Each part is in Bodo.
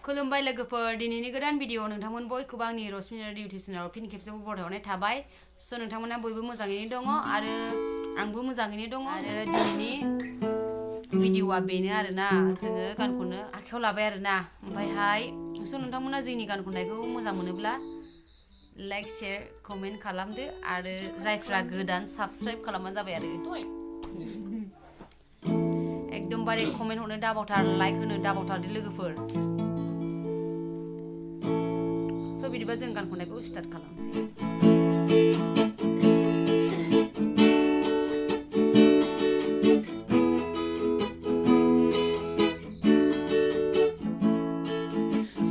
खुलुमबाय लोगोफोर दिनैनि गोदान भिडिअ नोंथांमोन बयखौबो आंनि रश्मि इउटिउब चेनेलाव फिन खेबसेबाव बरायहरनाय थाबाय स' नोंथांमोना बयबो मोजाङैनो दङ आरो आंबो मोजाङैनो दङ आरो दिनैनि भिडिअआ बेनो आरोना जोङो गान खननो आखायाव लाबाय आरोना ओमफ्रायहाय स' नोंथांमोना जोंनि गान खननायखौ मोजां मोनोब्ला लाइक शेयार कमेन्ट खालामदो आरो जायफ्रा गोदान साबस्क्राइब खालामबानो जाबाय आरो एकदमबारे कमेन्ट हरनो दाबावथार लाइक होनो दाबावथारदो लोगोफोर स' बिदिबा जों गान खननायखौ स्टार्ट खालामसै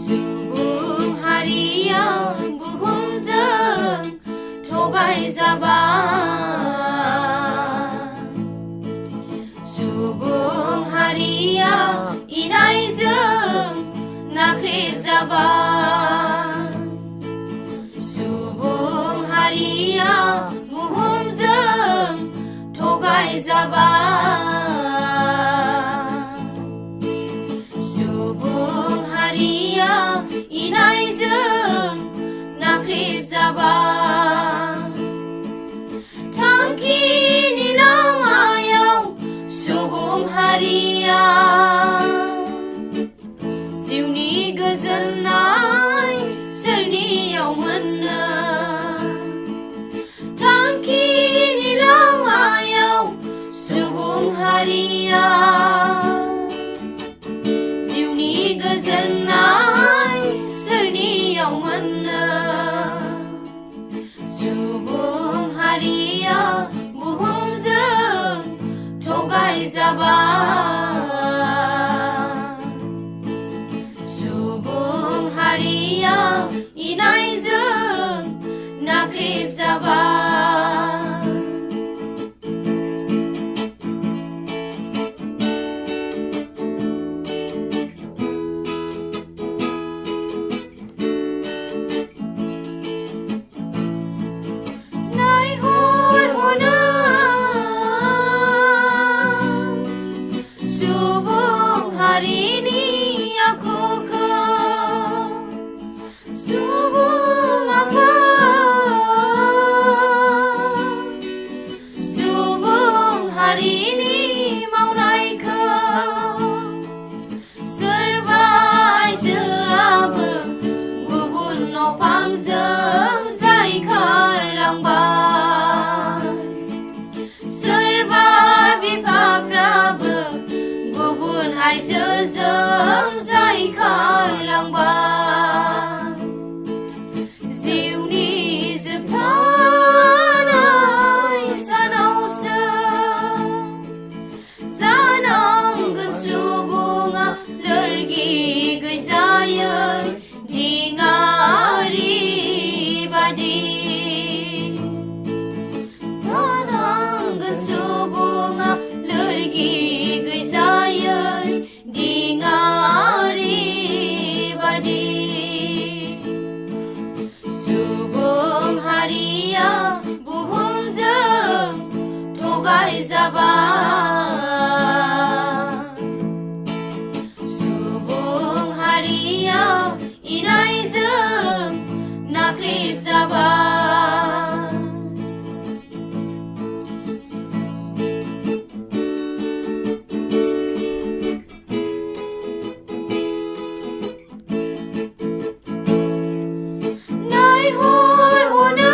सुबुं हारिया बुहुमजों थगायजाबाय सुबुं हारिया इनायजों नाख्रेबजाबाय सुबुं हारिया बुहुमजों थगायजाबाय सुबुं हारिया इनायजों नाख्रेबजाबाय थांखिनि लामायाव सुबुं हारिया जिउनि गोजोननाय सोरनियाव मोननो थांखिनि लामायाव सुबुं हारिया जिउनि गोजोननाय सोरनियाव मोननो सुबुं हारिया बुहुमजों थगायजाबाय सुबुं हारिया इनायजों नाख्रेबजाबाय सुबुं हारिनि आखुखौ सुबुं सुबुं हारिनि मावनायखौ सोरबा आइजोआबो गुबुन न'फांजों जायखारलांबाय सोरबा बिफाफ्राबो गुबुन आइजोजों जायखारलांबाय जिउनि जोबथानाय सानावसो जानांगोन सुबुङा लोरगि गैजायै दिङारि बादि जानांगोन सुबुङा लोरगि गैजायै दिङारि बादि सुबुं हारिया बुहुमजों थगायजाबाय सुबुं हारिया इनायजों नाख्रेबजाबाय नायहर हनै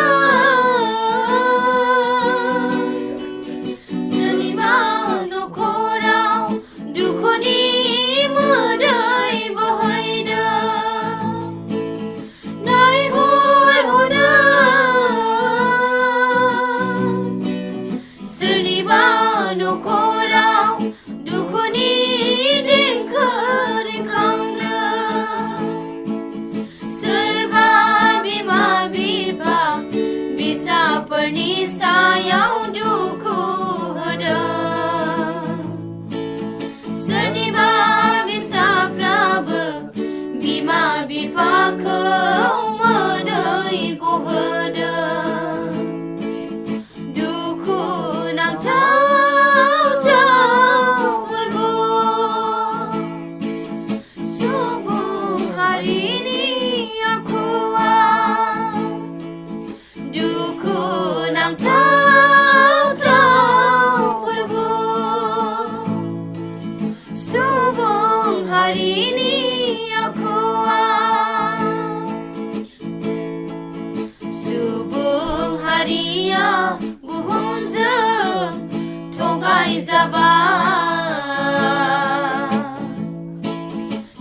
थगायजाबाय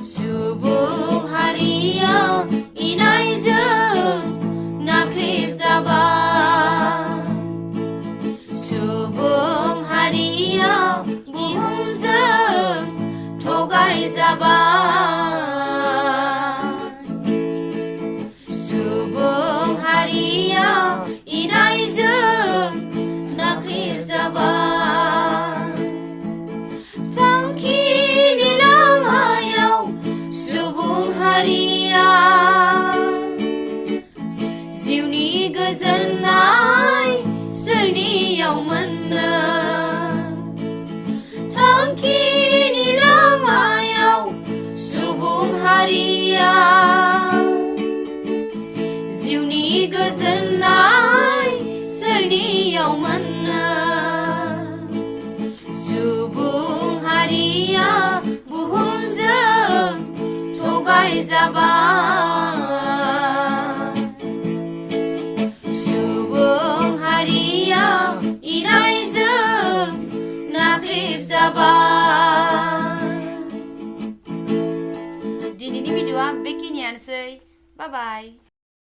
सुबुं हारियाव इनायजों नाख्रेबजाबाय सुबुं हारियाव बुहुमजों थगायजाबाय सुबुं हारियाव इनायजों नाख्रेबजाबाय थांखिनि लामायाव सुबुं हारिया जिउनि गोजोननाय सोरनियाव मोननो थांखिनि लामायाव सुबुं हारिया जिउनि गोजोननाय सोरनियाव मोननो सुबुं हारिया बुहुमजों थगायजाबाय सुबुं हारिया इनायजों नाख्रेबजाबाय दिनैनि भिडिअआ बेखिनियानोसै बाय बाय